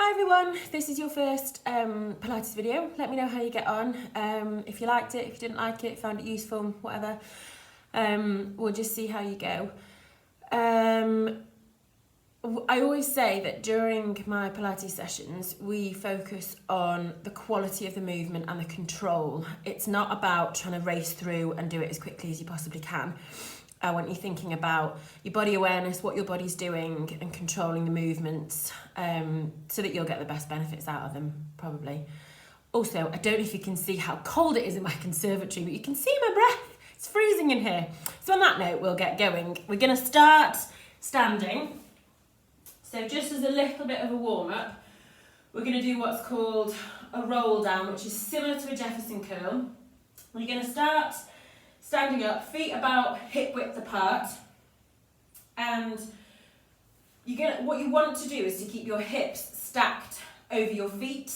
Hi everyone, this is your first Pilates video. Let me know how you get on. If you liked it, if you didn't like it, found it useful, whatever. We'll just see how you go. I always say that during my Pilates sessions, we focus on the quality of the movement and the control. It's not about trying to race through and do it as quickly as you possibly can. I want you thinking about your body awareness, what your body's doing, and controlling the movements so that you'll get the best benefits out of them, probably. Also, I don't know if you can see how cold it is in my conservatory, but you can see my breath. It's freezing in here. So on that note, we'll get going. We're going to start standing. So just as a little bit of a warm-up, we're going to do what's called a roll down, which is similar to a Jefferson curl. We're going to start standing up, feet about hip width apart, and what you want to do is to keep your hips stacked over your feet.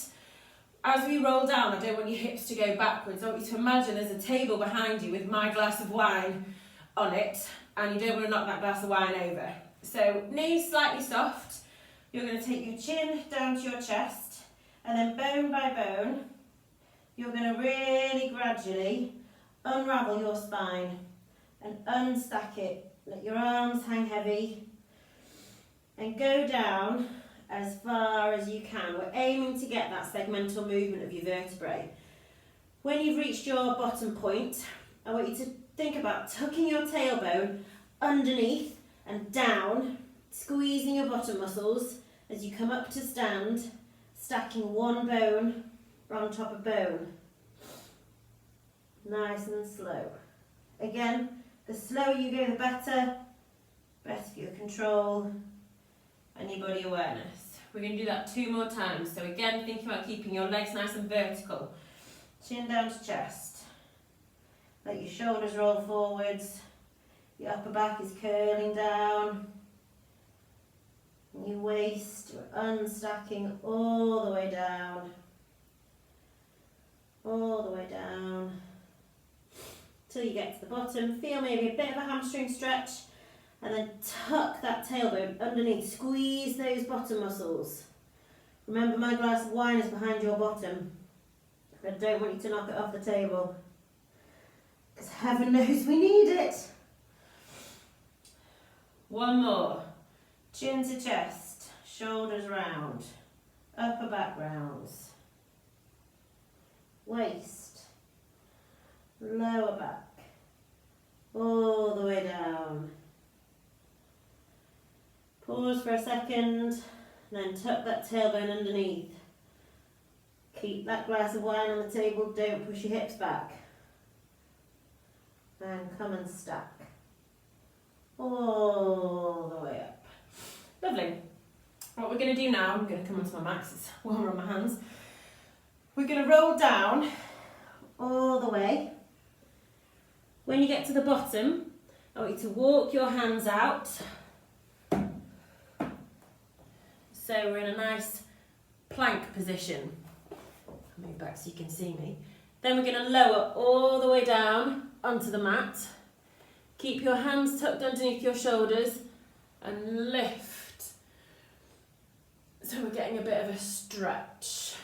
As we roll down, I don't want your hips to go backwards. I want you to imagine there's a table behind you with my glass of wine on it, and you don't want to knock that glass of wine over. So knees slightly soft. You're going to take your chin down to your chest, and then bone by bone, you're going to really gradually unravel your spine and unstack it. Let your arms hang heavy and go down as far as you can. We're aiming to get that segmental movement of your vertebrae. When you've reached your bottom point, I want you to think about tucking your tailbone underneath and down, squeezing your bottom muscles as you come up to stand, stacking one bone on top of bone. Nice and slow. Again, the slower you go, the better. Better for your control and your body awareness. We're going to do that 2 more times. So again, thinking about keeping your legs nice and vertical. Chin down to chest. Let your shoulders roll forwards. Your upper back is curling down. And your waist, you're unstacking all the way down. All the way down. Till you get to the bottom, feel maybe a bit of a hamstring stretch, and then tuck that tailbone underneath, squeeze those bottom muscles. Remember, my glass of wine is behind your bottom. I don't want you to knock it off the table, because heaven knows we need it. 1 more. Chin to chest, shoulders round, upper back rounds, waist, lower back, all the way down. Pause for a second, and then tuck that tailbone underneath. Keep that glass of wine on the table, don't push your hips back. And come and stack. All the way up. Lovely. What we're going to do now, I'm going to come onto my mat, it's warmer on my hands. We're going to roll down all the way. When you get to the bottom, I want you to walk your hands out. So we're in a nice plank position. I'll move back so you can see me. Then we're going to lower all the way down onto the mat. Keep your hands tucked underneath your shoulders and lift. So we're getting a bit of a stretch.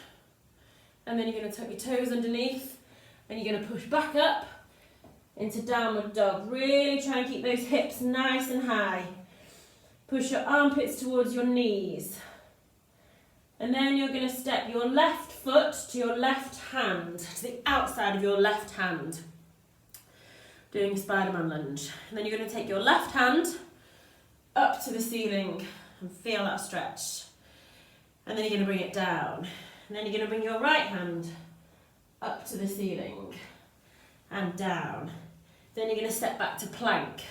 And then you're going to tuck your toes underneath and you're going to push back up into downward dog. Really try and keep those hips nice and high. Push your armpits towards your knees. And then you're going to step your left foot to your left hand, to the outside of your left hand. Doing a Spider-Man lunge. And then you're going to take your left hand up to the ceiling and feel that stretch. And then you're going to bring it down. And then you're going to bring your right hand up to the ceiling and down. Then you're going to step back to plank.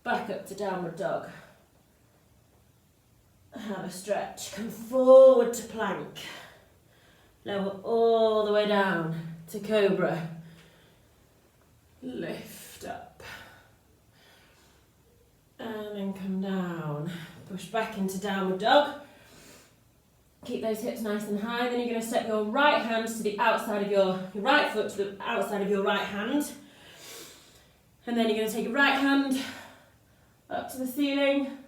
Back up to downward dog. Have a stretch. Come forward to plank. Lower all the way down to cobra. Lift up. And then come down. Push back into downward dog. Keep those hips nice and high. Then you're going to step your right hand to the outside of your right foot to the outside of your right hand. And then you're going to take your right hand up to the ceiling.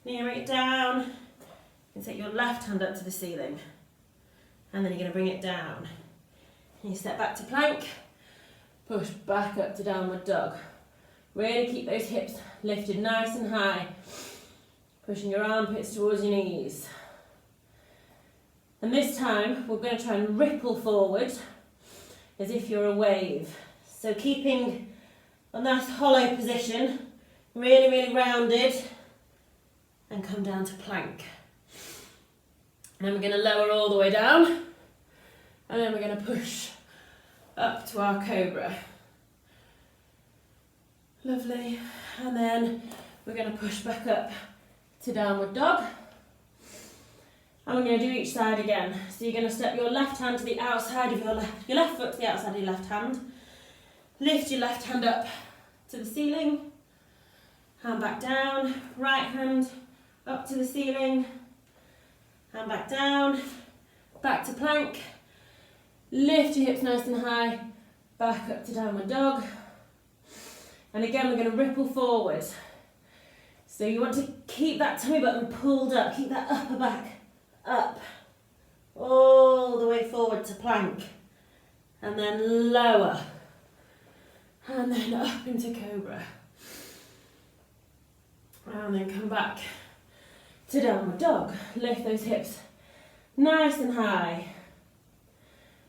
Then you bring it down. You can take your left hand up to the ceiling, and then you're going to bring it down. And you step back to plank, push back up to downward dog. Really keep those hips lifted nice and high, pushing your armpits towards your knees. And this time, we're going to try and ripple forward as if you're a wave. So keeping a nice hollow position, really, really rounded, and come down to plank. And then we're going to lower all the way down, and then we're going to push up to our cobra. Lovely. And then we're going to push back up to downward dog. And we're going to do each side again. So you're going to step your left hand to the outside of your left foot to the outside of your left hand. Lift your left hand up to the ceiling. Hand back down. Right hand up to the ceiling. Hand back down. Back to plank. Lift your hips nice and high. Back up to downward dog. And again, we're going to ripple forward. So you want to keep that tummy button pulled up. Keep that upper back up, all the way forward to plank, and then lower, and then up into cobra, and then come back to downward dog. Lift those hips nice and high.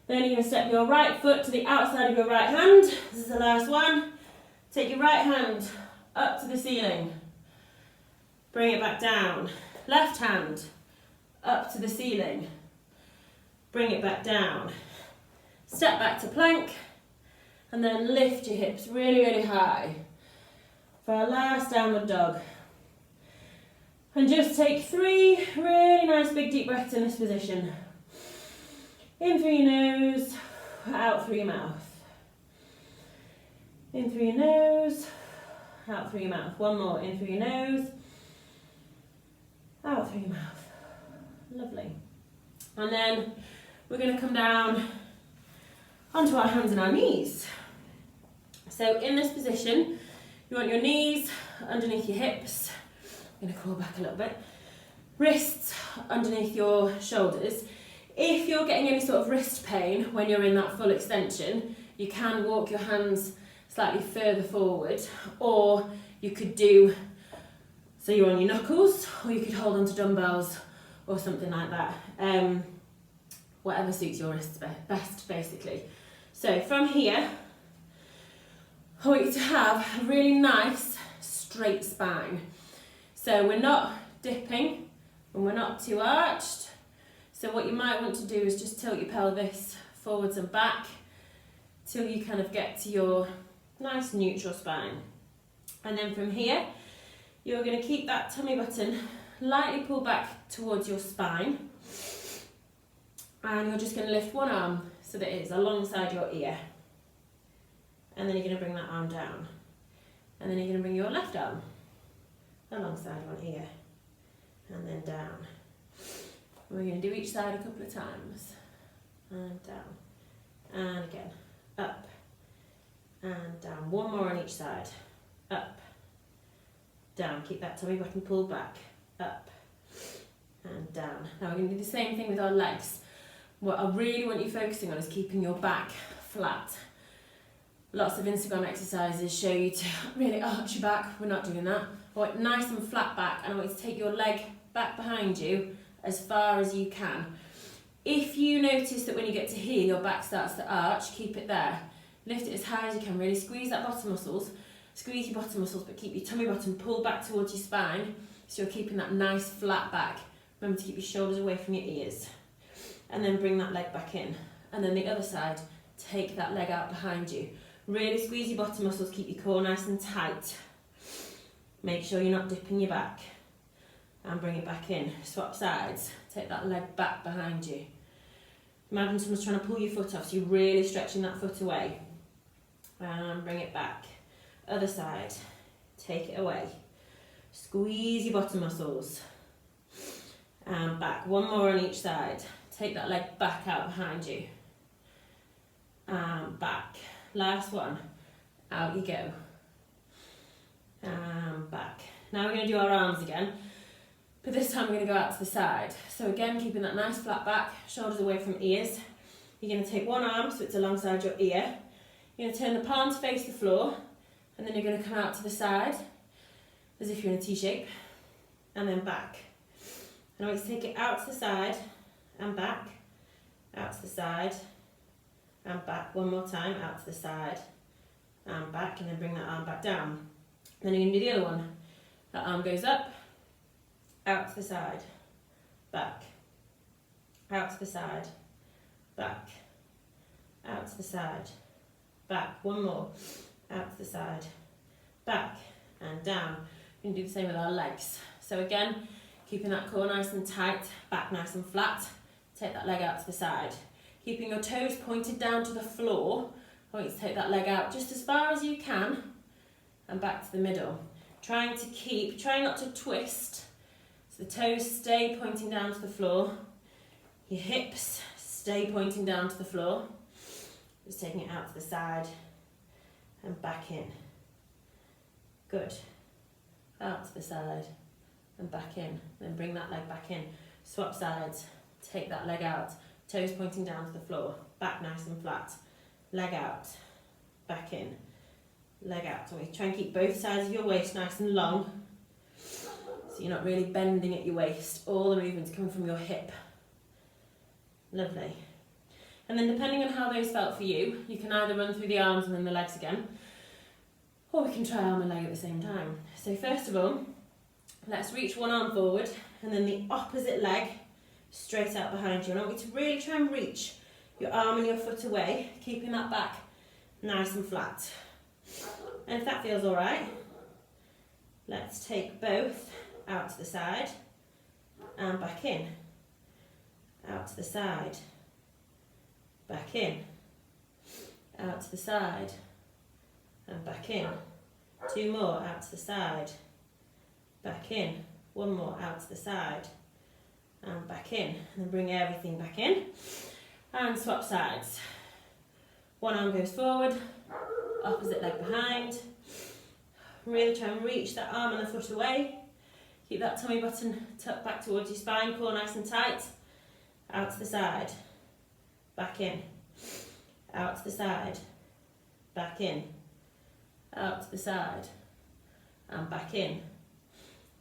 Then you're going to step your right foot to the outside of your right hand. This is the last one. Take your right hand up to the ceiling, bring it back down. Left hand up to the ceiling, bring it back down. Step back to plank, and then lift your hips really, really high for our last downward dog. And just take 3 really nice big deep breaths in this position. In through your nose, out through your mouth. In through your nose, out through your mouth. One more, in through your nose, out through your mouth. Lovely. And then we're going to come down onto our hands and our knees. So in this position, you want your knees underneath your hips. I'm going to crawl back a little bit. Wrists underneath your shoulders. If you're getting any sort of wrist pain when you're in that full extension, you can walk your hands slightly further forward, or you could do, so you're on your knuckles, or you could hold onto dumbbells or something like that. Whatever suits your wrists best, basically. So from here, I want you to have a really nice straight spine. So we're not dipping and we're not too arched. So what you might want to do is just tilt your pelvis forwards and back till you kind of get to your nice neutral spine. And then from here, you're going to keep that tummy button lightly pulled back towards your spine. And you're just going to lift one arm so that it is alongside your ear. And then you're going to bring that arm down. And then you're going to bring your left arm alongside one ear. And then down. We're going to do each side a couple of times. And down. And again. Up. And down. One more on each side. Up. Down. Keep that tummy button pulled back. Up. And down. Now we're going to do the same thing with our legs. What I really want you focusing on is keeping your back flat. Lots of Instagram exercises show you to really arch your back. We're not doing that. I want nice and flat back, and I want you to take your leg back behind you as far as you can. If you notice that when you get to here your back starts to arch, keep it there. Lift it as high as you can, really squeeze that bottom muscles. Squeeze your bottom muscles, but keep your tummy button pulled back towards your spine so you're keeping that nice flat back. Remember to keep your shoulders away from your ears. And then bring that leg back in. And then the other side, take that leg out behind you. Really squeeze your bottom muscles, keep your core nice and tight. Make sure you're not dipping your back. And bring it back in. Swap sides. Take that leg back behind you. Imagine someone's trying to pull your foot off, so you're really stretching that foot away. And bring it back. Other side. Take it away. Squeeze your bottom muscles. And back. One more on each side. Take that leg back out behind you. And back. Last one. Out you go. And back. Now we're going to do our arms again. But this time we're going to go out to the side. So again, keeping that nice flat back, shoulders away from ears. You're going to take one arm so it's alongside your ear. You're going to turn the palm to face the floor, and then you're going to come out to the side as if you're in a T shape, and then back. And I want you to take it out to the side and back, out to the side and back. One more time, out to the side and back, and then bring that arm back down. Then you're going to do the other one. That arm goes up, out to the side, back, out to the side, back, out to the side, back. One more, out to the side, back and down. We can do the same with our legs. So again, keeping that core nice and tight, back nice and flat. Take that leg out to the side. Keeping your toes pointed down to the floor. I want you to take that leg out just as far as you can and back to the middle. Trying not to twist. So the toes stay pointing down to the floor. Your hips stay pointing down to the floor. Just taking it out to the side and back in. Good. Out to the side and back in. Then bring that leg back in. Swap sides. Take that leg out. Toes pointing down to the floor. Back nice and flat. Leg out. Back in. Leg out. So we try and keep both sides of your waist nice and long. So you're not really bending at your waist. All the movement's coming from your hip. Lovely. And then depending on how those felt for you, you can either run through the arms and then the legs again, or we can try arm and leg at the same time. So first of all, let's reach one arm forward and then the opposite leg straight out behind you. And I want you to really try and reach your arm and your foot away, keeping that back nice and flat. And if that feels all right, let's take both out to the side and back in. Out to the side, back in. Out to the side and back in. Two more, out to the side, back in. One more, out to the side and back in. And then bring everything back in and swap sides. One arm goes forward, opposite leg behind. Really try and reach that arm and the foot away. Keep that tummy button tucked back towards your spine, core nice and tight. Out to the side, back in. Out to the side, back in. Out to the side and back in.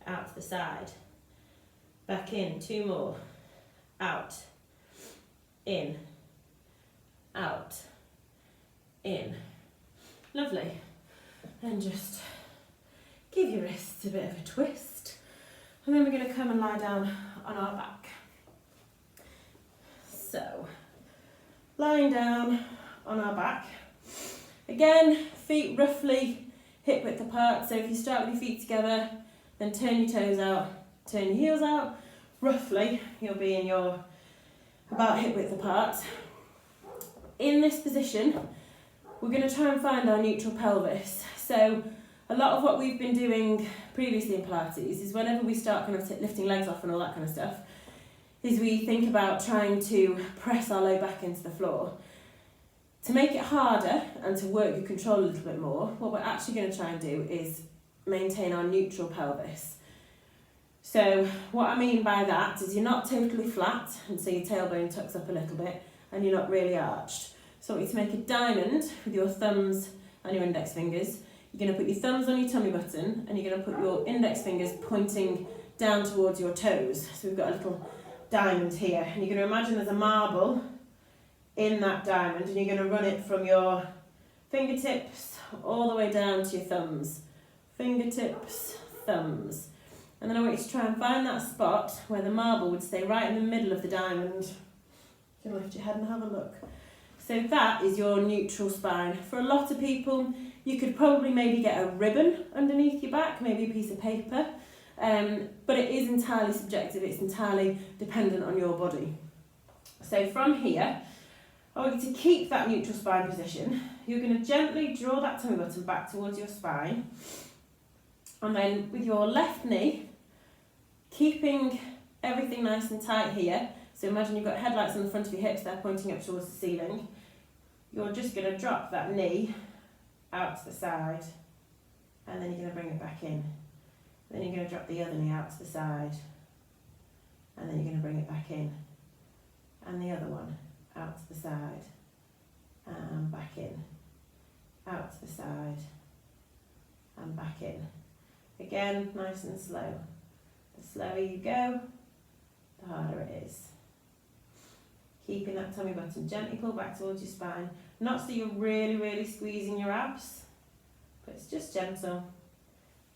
Out to the side, back in. Two more. Out, in, out, in. Lovely. Then just give your wrists a bit of a twist. And then we're going to come and lie down on our back. So, lying down on our back. Again, feet roughly hip width apart. So if you start with your feet together, then turn your toes out, turn your heels out. Roughly, you'll be in your about hip width apart. In this position, we're going to try and find our neutral pelvis. So a lot of what we've been doing previously in Pilates is whenever we start kind of lifting legs off and all that kind of stuff, is we think about trying to press our low back into the floor. To make it harder and to work your control a little bit more, what we're actually going to try and do is maintain our neutral pelvis. So what I mean by that is you're not totally flat, and so your tailbone tucks up a little bit, and you're not really arched. So I want you to make a diamond with your thumbs and your index fingers. You're going to put your thumbs on your tummy button, and you're going to put your index fingers pointing down towards your toes. So we've got a little diamond here, and you're going to imagine there's a marble in that diamond, and you're going to run it from your fingertips all the way down to your thumbs. Fingertips, thumbs. And then I want you to try and find that spot where the marble would stay right in the middle of the diamond. You can lift your head and have a look. So that is your neutral spine. For a lot of people, you could probably maybe get a ribbon underneath your back, maybe a piece of paper. But it is entirely subjective, it's entirely dependent on your body. So from here, I want you to keep that neutral spine position. You're going to gently draw that tummy button back towards your spine. And then with your left knee, keeping everything nice and tight here. So imagine you've got headlights on the front of your hips, they're pointing up towards the ceiling. You're just going to drop that knee out to the side, and then you're going to bring it back in. Then you're going to drop the other knee out to the side, and then you're going to bring it back in, and the other one, out to the side, and back in, out to the side, and back in. Again, nice and slow. The slower you go, the harder it is. Keeping that tummy button, gently pull back towards your spine, not so you're really squeezing your abs, but it's just gentle,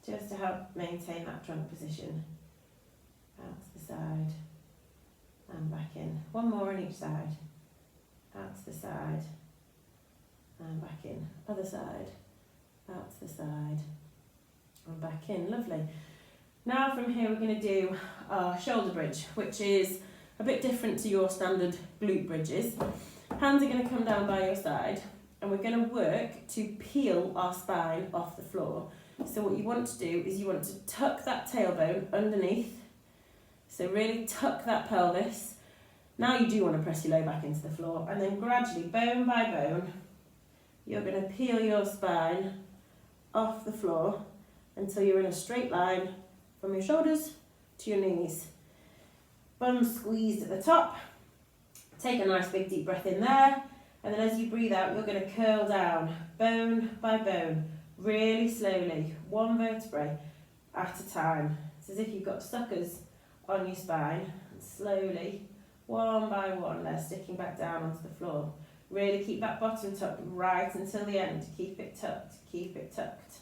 just to help maintain that trunk position. Out to the side, and back in. One more on each side. Out to the side, and back in. Other side, out to the side, and back in. Lovely. Now from here we're going to do our shoulder bridge, which is a bit different to your standard glute bridges. Hands are going to come down by your side, and we're going to work to peel our spine off the floor. So what you want to do is you want to tuck that tailbone underneath. So really tuck that pelvis. Now you do want to press your low back into the floor, and then gradually, bone by bone, you're going to peel your spine off the floor until you're in a straight line from your shoulders to your knees. Bum squeezed at the top. Take a nice big deep breath in there, and then as you breathe out, you're going to curl down, bone by bone, really slowly, one vertebrae at a time. It's as if you've got suckers on your spine, and slowly, one by one, they're sticking back down onto the floor. Really keep that bottom tucked right until the end. Keep it tucked, keep it tucked.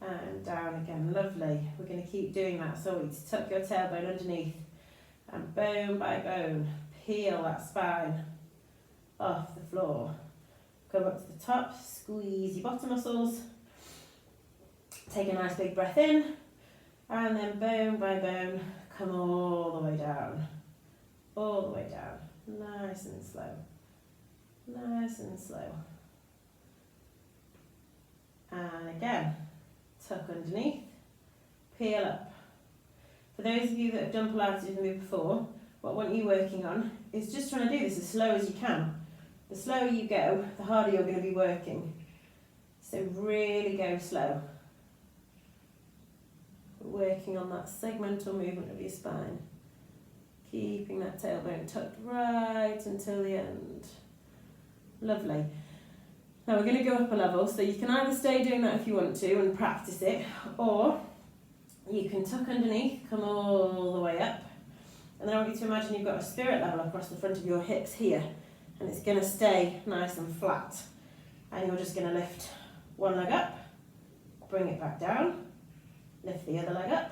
And down again, lovely. We're going to keep doing that. So you tuck your tailbone underneath, and bone by bone, peel that spine off the floor. Come up to the top, squeeze your bottom muscles. Take a nice big breath in, and then bone by bone, come all the way down. All the way down. Nice and slow. Nice and slow. And again, tuck underneath, peel up. For those of you that have done Pilates with me before, what I want you working on is just trying to do this as slow as you can. The slower you go, the harder you're going to be working. So really go slow. Working on that segmental movement of your spine. Keeping that tailbone tucked right until the end. Lovely. Now we're going to go up a level, so you can either stay doing that if you want to and practice it, or you can tuck underneath, come all the way up, and then I want you to imagine you've got a spirit level across the front of your hips here, and it's going to stay nice and flat, and you're just going to lift one leg up, bring it back down, lift the other leg up,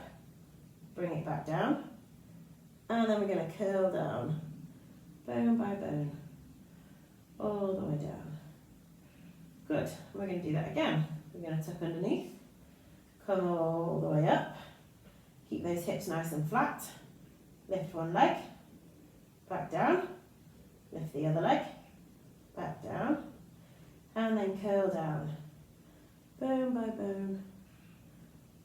bring it back down, and then we're going to curl down, bone by bone, all the way down. Good. We're going to do that again. We're going to tuck underneath, come all the way up, keep those hips nice and flat, lift one leg, back down, lift the other leg, back down, and then curl down, bone by bone,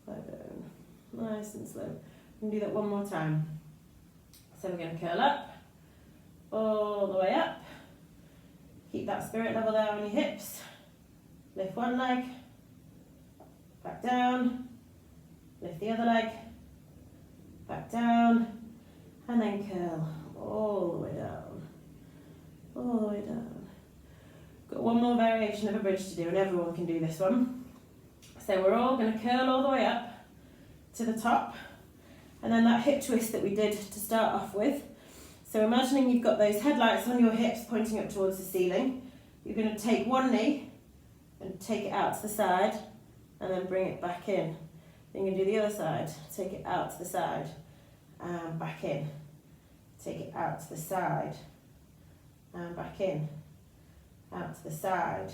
by bone, nice and slow. We can do that one more time. So we're going to curl up, all the way up, keep that spirit level there on your hips, lift one leg, back down, lift the other leg, back down, and then curl all the way down, all the way down. Got one more variation of a bridge to do, and everyone can do this one. So we're all going to curl all the way up to the top, and then that hip twist that we did to start off with. So imagining you've got those headlights on your hips pointing up towards the ceiling, you're going to take one knee and take it out to the side, and then bring it back in. Then you're going to do the other side, take it out to the side, and back in. Take it out to the side, and back in. Out to the side,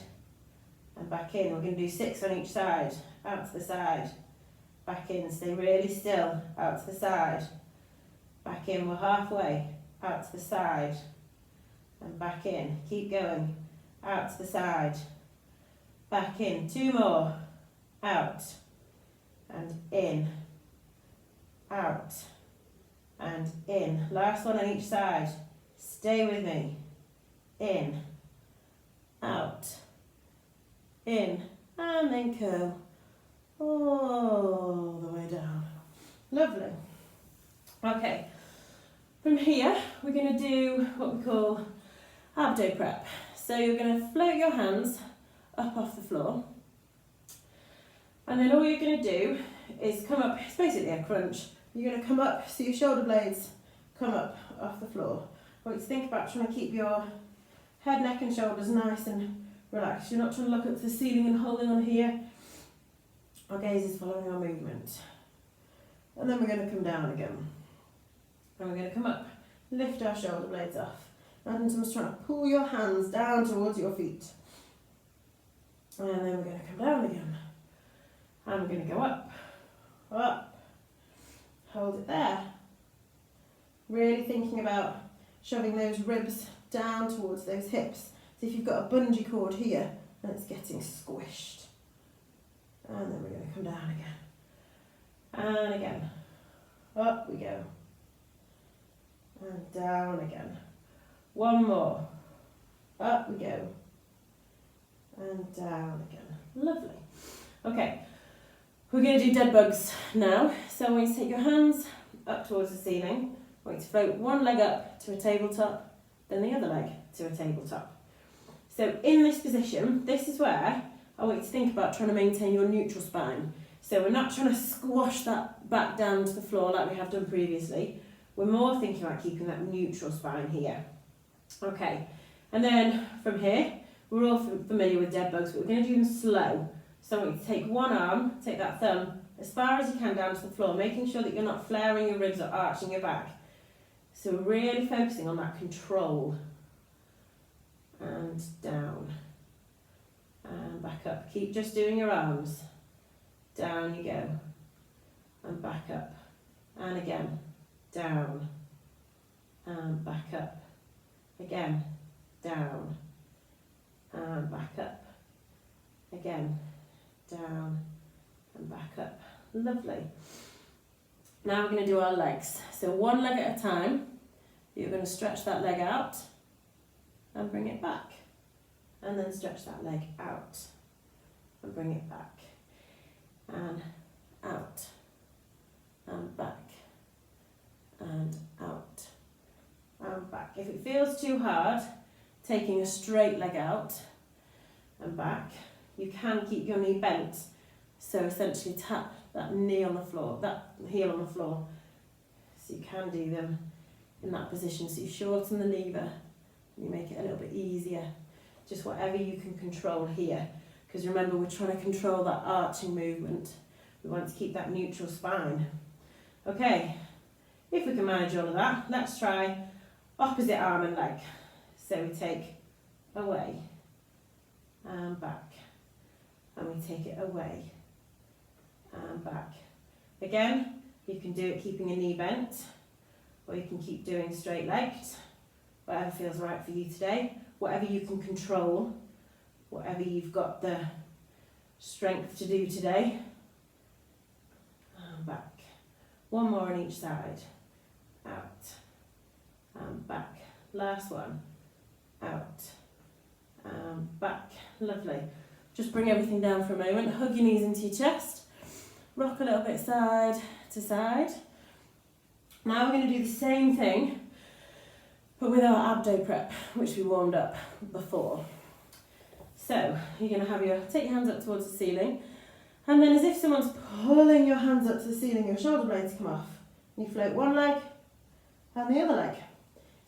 and back in. We're going to do 6 on each side. Out to the side, back in. Stay really still. Out to the side, back in. We're halfway. Out to the side, and back in. Keep going. Out to the side, back in. 2 more. Out, and in. Out, and in. Last one on each side. Stay with me. In, out, in, and then curl all the way down. Lovely. Okay, from here, we're going to do what we call abdo prep. So you're going to float your hands up off the floor. And then all you're going to do is come up, it's basically a crunch. You're going to come up, so your shoulder blades come up off the floor. I want you to think about trying to keep your head, neck and shoulders nice and relaxed. You're not trying to look up to the ceiling and holding on here. Our gaze is following our movement. And then we're going to come down again. And we're going to come up, lift our shoulder blades off. And I'm just trying to pull your hands down towards your feet. And then we're going to come down again. And we're going to go up, up, hold it there. Really thinking about shoving those ribs down towards those hips. So if you've got a bungee cord here and it's getting squished. And then we're going to come down again. And again. Up we go. And down again. One more. Up we go. And down again. Lovely. Okay. We're going to do dead bugs now. So I want you to take your hands up towards the ceiling. I want you to float one leg up to a tabletop, then the other leg to a tabletop. So in this position, this is where I want you to think about trying to maintain your neutral spine. So we're not trying to squash that back down to the floor like we have done previously. We're more thinking about keeping that neutral spine here. Okay, and then from here, we're all familiar with dead bugs, but we're going to do them slow. So I want you to take one arm, take that thumb as far as you can down to the floor, making sure that you're not flaring your ribs or arching your back. So we're really focusing on that control. And down. And back up. Keep just doing your arms. Down you go. And back up. And again. Down. And back up. Again. Down. And back up. Again. Down. And back up. Lovely. Now we're going to do our legs. So one leg at a time. You're going to stretch that leg out. And bring it back. And then stretch that leg out. And bring it back. And out. And back. And out. And back. If it feels too hard, taking a straight leg out and back, you can keep your knee bent. So essentially tap that knee on the floor, that heel on the floor. So you can do them in that position. So you shorten the lever. You make it a little bit easier, just whatever you can control here. Because remember, we're trying to control that arching movement. We want to keep that neutral spine. Okay, if we can manage all of that, let's try opposite arm and leg. So we take away and back, and we take it away and back. Again, you can do it keeping a knee bent, or you can keep doing straight legs. Whatever feels right for you today, whatever you can control, whatever you've got the strength to do today. And back. One more on each side. Out. And back. Last one. Out. And back. Lovely. Just bring everything down for a moment. Hug your knees into your chest. Rock a little bit side to side. Now we're going to do the same thing, but with our abdo prep, which we warmed up before. So you're going to have take your hands up towards the ceiling, and then as if someone's pulling your hands up to the ceiling, your shoulder blades come off. You float one leg and the other leg.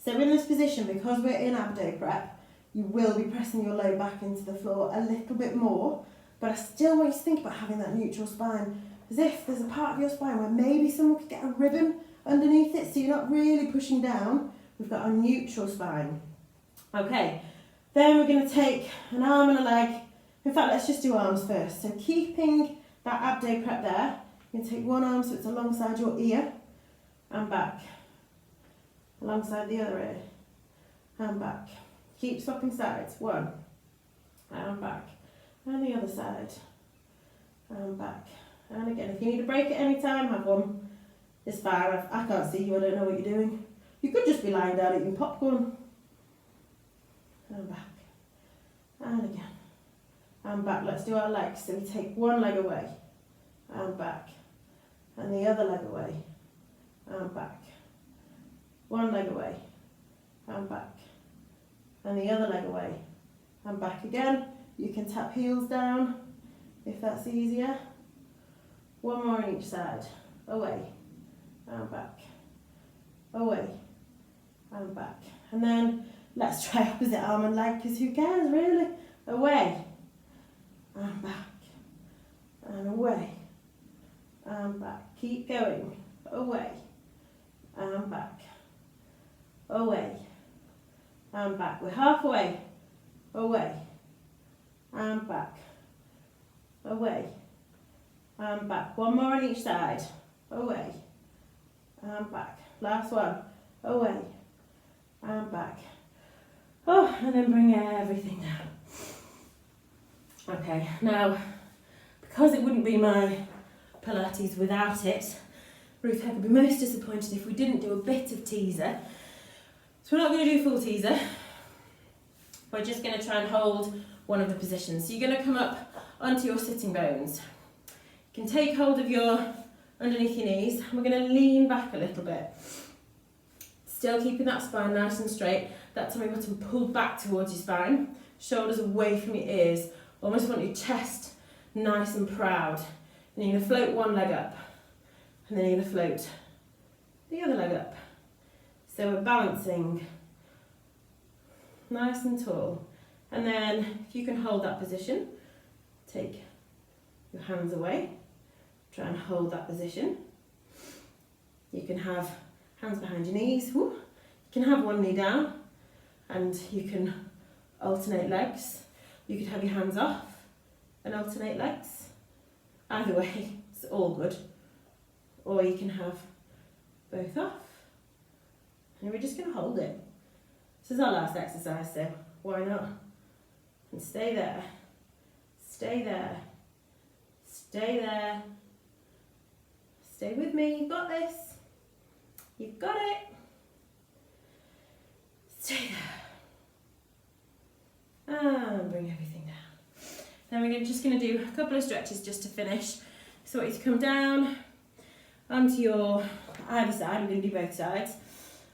So in this position, because we're in abdo prep, you will be pressing your low back into the floor a little bit more, but I still want you to think about having that neutral spine, as if there's a part of your spine where maybe someone could get a ribbon underneath it, so you're not really pushing down. We've got a neutral spine. Okay, then we're going to take an arm and a leg. In fact, let's just do arms first. So keeping that abdo prep there, you can take one arm so it's alongside your ear and back. Alongside the other ear and back. Keep swapping sides. One and back. And the other side and back. And again, if you need to break at any time, have one. It's fine. I can't see you. I don't know what you're doing. You could just be lying down eating popcorn. And back. And again. And back. Let's do our legs. So we take one leg away. And back. And the other leg away. And back. one leg away, and back, and the other leg away, and back again. You can tap heels down if that's easier. One more on each side, away, and back, away, and back. And then let's try opposite arm and leg, because who cares really? Away, and back, and away, and back. Keep going, away, and back, away, and back. We're halfway, away, and back, away, and back. One more on each side, away, and back. Last one, away, and back. Oh, and then bring everything down. Okay, now, because it wouldn't be my Pilates without it, Ruth Heck would be most disappointed if we didn't do a bit of teaser. So we're not going to do full teaser. We're just going to try and hold one of the positions. So you're going to come up onto your sitting bones. You can take hold of your underneath your knees. We're going to lean back a little bit. Still keeping that spine nice and straight. That tummy button pulled back towards your spine. Shoulders away from your ears. Almost want your chest nice and proud. And you're going to float one leg up. And then you're going to float the other leg up. So we're balancing nice and tall. And then if you can hold that position, take your hands away. Try and hold that position. You can have hands behind your knees. Woo. You can have one knee down and you can alternate legs. You could have your hands off and alternate legs. Either way, it's all good. Or you can have both off. And we're just going to hold it. This is our last exercise, so why not? And stay there. Stay there. Stay there. Stay with me. You've got this. You've got it. Stay there. And bring everything down. Then we're just going to do a couple of stretches just to finish. So I want you to come down onto your either side. We're going to do both sides.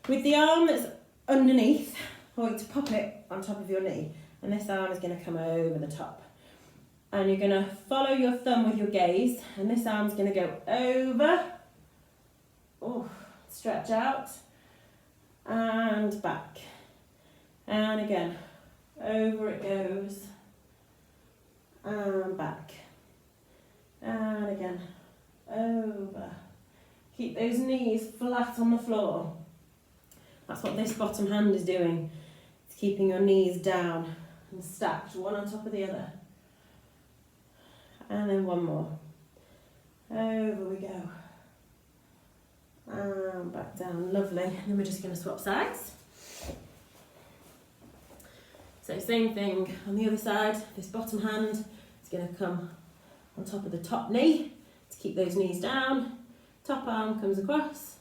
With the arm that's underneath, I want you to pop it on top of your knee. And this arm is going to come over the top. And you're going to follow your thumb with your gaze. And this arm's going to go over. Oh, stretch out. And back. And again, over it goes. And back. And again, over. Keep those knees flat on the floor. That's what this bottom hand is doing. It's keeping your knees down and stacked, one on top of the other. And then one more. Over we go. And back down, lovely. And then we're just going to swap sides. So same thing on the other side. This bottom hand is going to come on top of the top knee to keep those knees down. Top arm comes across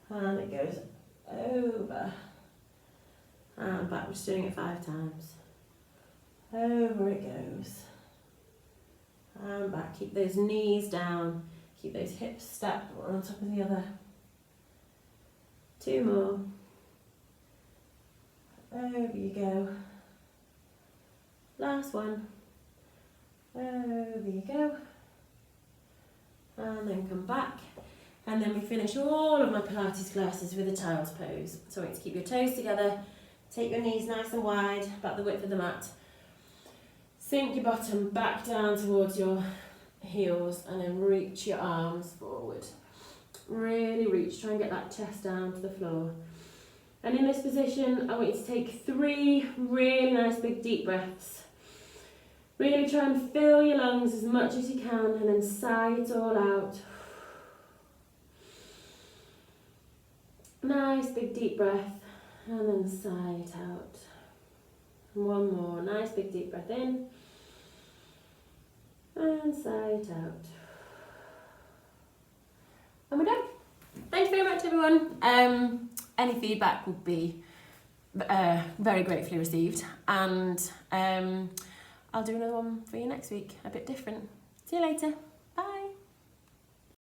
and it goes over and back. We're just doing it 5 times. Over it goes and back. Keep those knees down. Keep those hips stacked one on top of the other. 2 more. Over you go. Last one. Over you go. And then come back. And then we finish all of my Pilates classes with a child's pose. So I want you to keep your toes together. Take your knees nice and wide, about the width of the mat. Sink your bottom back down towards your heels and then reach your arms forward. Really reach, try and get that chest down to the floor. And in this position, I want you to take 3 really nice big deep breaths. Really try and fill your lungs as much as you can and then sigh it all out. Nice big deep breath and then sigh it out. And one more, nice big deep breath in and sigh it out. And we're done. Thank you very much, everyone. Any feedback would be very gratefully received, and I'll do another one for you next week, a bit different. See you later.